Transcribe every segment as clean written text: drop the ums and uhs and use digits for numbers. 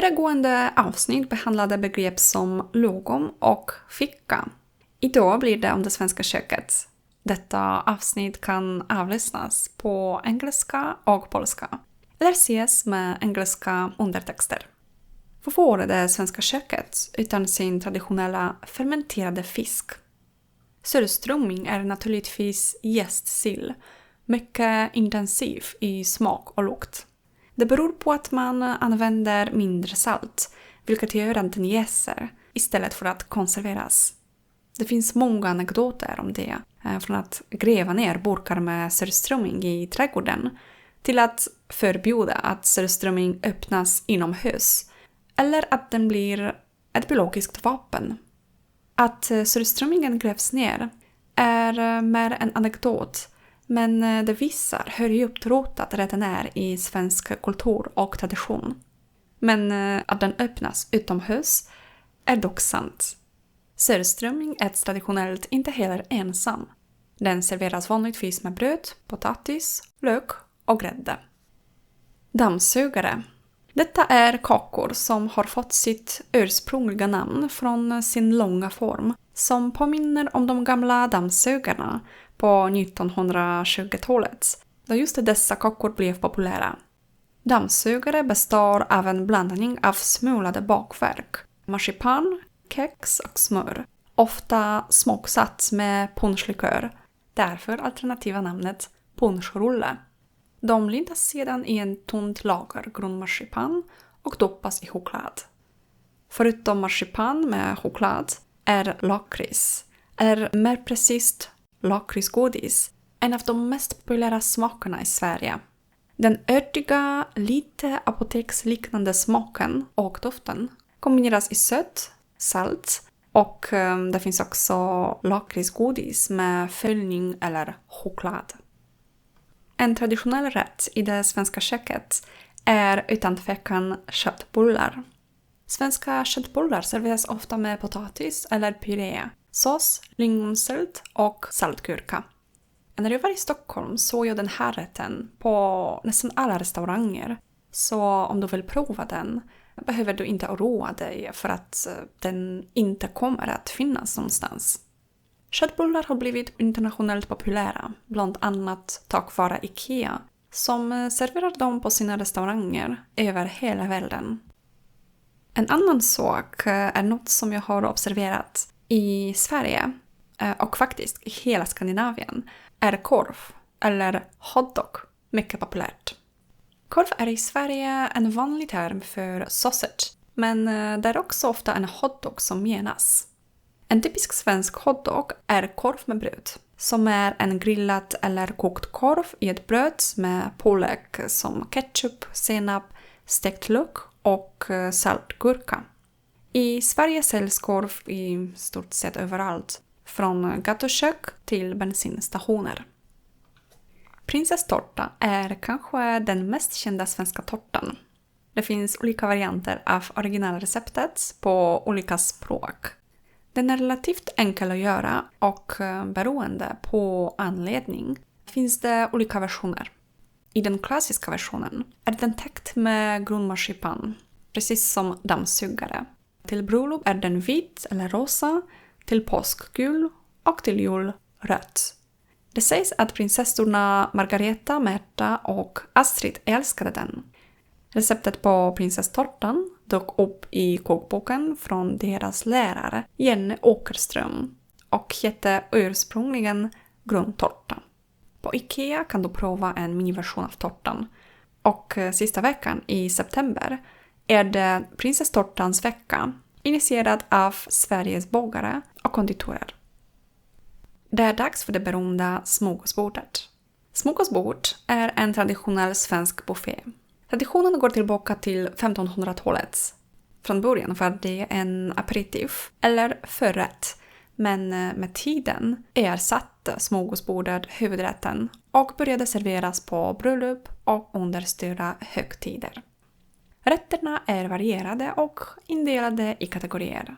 Föregående avsnitt behandlade begrepp som lagom och ficka. Idag blir det om det svenska köket. Detta avsnitt kan avlyssnas på engelska och polska, eller ses med engelska undertexter. Varför vore det svenska köket utan sin traditionella fermenterade fisk? Surströmming är naturligtvis jäst sill, mycket intensiv i smak och lukt. Det beror på att man använder mindre salt, vilket gör att den jäser istället för att konserveras. Det finns många anekdoter om det, från att gräva ner burkar med surströmming i trädgården till att förbjuda att surströmming öppnas inomhus, eller att den blir ett biologiskt vapen. Att surströmmingen grävs ner är mer en anekdot, men det visar hur djupt rotat redan är i svensk kultur och tradition. Men att den öppnas utomhus är dock sant. Surströmming äts traditionellt inte heller ensam. Den serveras vanligtvis med bröd, potatis, lök och grädde. Dammsugare. Detta är kakor som har fått sitt ursprungliga namn från sin långa form, som påminner om de gamla dammsugarna på 1920-talet, då just dessa kakor blev populära. Dammsugare består av en blandning av smulade bakverk, marsipan, kex och smör, ofta smaksatt med punschlikör, därför alternativa namnet punschrulle. De lindas sedan i en tunt lager grundmarsipan och doppas i choklad. Förutom marsipan med choklad är lakrits, eller mer precis lakritsgodis, en av de mest populära smakerna i Sverige. Den örtiga, lite apoteksliknande smaken och doften kombineras i sött, salt och det finns också lakritsgodis med fyllning eller choklad. En traditionell rätt i det svenska köket är utan tvekan köttbullar. Svenska köttbullar serveras ofta med potatis eller puré, sås, lingonsylt och saltgurka. När jag var i Stockholm såg jag den här rätten på nästan alla restauranger. Så om du vill prova den behöver du inte oroa dig för att den inte kommer att finnas någonstans. Köttbullar har blivit internationellt populära, bland annat tack vare IKEA, som serverar dem på sina restauranger över hela världen. En annan sak är något som jag har observerat i Sverige och faktiskt i hela Skandinavien är korv eller hotdog mycket populärt. Korv är i Sverige en vanlig term för sausage, men det är också ofta en hotdog som menas. En typisk svensk hotdog är korv med bröd, som är en grillad eller kokt korv i ett bröd med pålägg som ketchup, senap, stekt lök och saltgurka. I Sverige säljs korv i stort sett överallt, från gatukök till bensinstationer. Prinsesstårta är kanske den mest kända svenska tårtan. Det finns olika varianter av originalreceptet på olika språk. Den är relativt enkel att göra och beroende på anledning finns det olika versioner. I den klassiska versionen är den täckt med grundmarsipan, precis som dammsugare. Till bröllop är den vit eller rosa, till påsk gul och till jul rött. Det sägs att prinsessorna Margareta, Märta och Astrid älskade den. Receptet på prinsesstårtan dök upp i kokboken från deras lärare Jenny Åkerström och hette ursprungligen grundtårta. På IKEA kan du prova en miniversion av tårtan. Och sista veckan i september är det prinsesstårtans vecka, initierad av Sveriges bagare och konditorer. Det är dags för det berömda smörgåsbordet. Smörgåsbord är en traditionell svensk buffé. Traditionen går tillbaka till 1500-talet. Från början var det en aperitif eller förrätt, men med tiden ersatte smörgåsbordet huvudrätten och började serveras på bröllop och under större högtider. Rätterna är varierade och indelade i kategorier.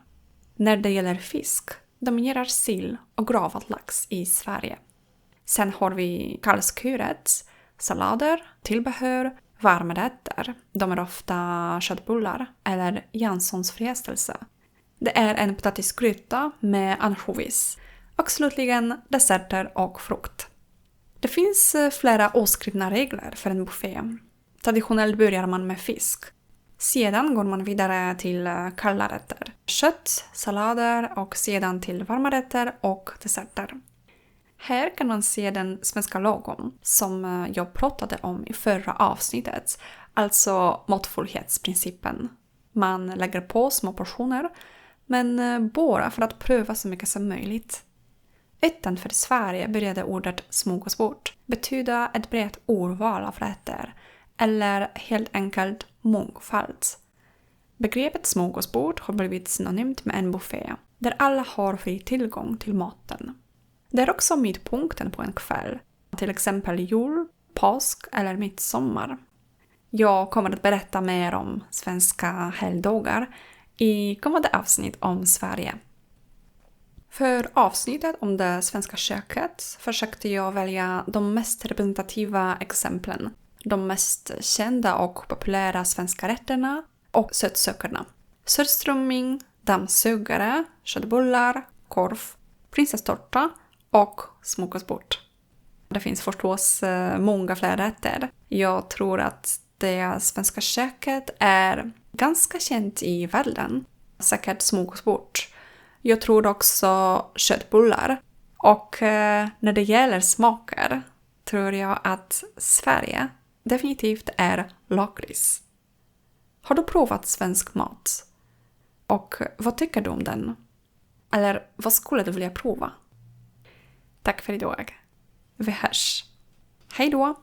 När det gäller fisk dominerar sill och gravad lax i Sverige. Sen har vi kallskuret, salader, tillbehör, Varmrätter, de är ofta köttbullar eller Janssons frestelse. Det är en potatisgryta med ansjovis. Och slutligen desserter och frukt. Det finns flera oskrivna regler för en buffé. Traditionellt börjar man med fisk. Sedan går man vidare till kalla rätter. Kött, sallader och sedan till varma rätter och desserter. Här kan man se den svenska logon som jag pratade om i förra avsnittet. Alltså måttfullhetsprincipen. Man lägger på små portioner men bara för att pröva så mycket som möjligt. Utanför Sverige började ordet smörgåsbord betyda ett brett urval av rätter eller helt enkelt mångfald. Begreppet smörgåsbord har blivit synonymt med en buffé där alla har fri tillgång till maten. Det är också mittpunkten på en kväll, till exempel jul, påsk eller midsommar. Jag kommer att berätta mer om svenska helgdagar i kommande avsnitt om Sverige. För avsnittet om det svenska köket försökte jag välja de mest representativa exemplen, de mest kända och populära svenska rätterna och sötsökarna. Surströmming, dammsugare, köttbullar, korv, prinsesstårta och smörgåsbord. Det finns förstås många fler rätter. Jag tror att det svenska köket är ganska känt i världen. Säkert smörgåsbord. Jag tror också köttbullar. Och när det gäller smaker tror jag att Sverige definitivt är lakrits. Har du provat svensk mat? Och vad tycker du om den? Eller vad skulle du vilja prova? Tack för idag. Vi hörs. Hej då!